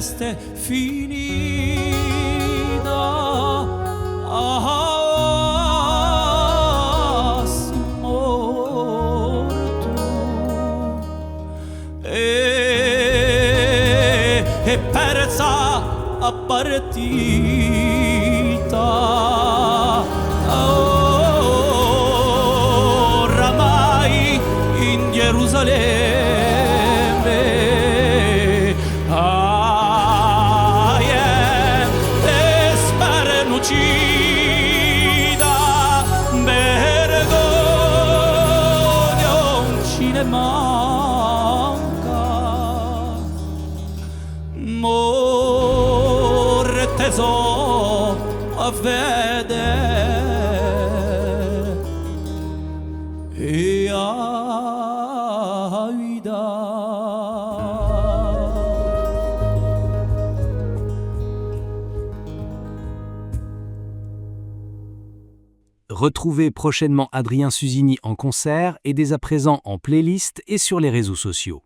feste finita. Si morto e persa a partita. Oramai in Gerusalemme, e spernucida vergogna non ci ne manca. Morte so a vedere e a Retrouvez prochainement Adrien Suzini en concert et dès à présent en playlist et sur les réseaux sociaux.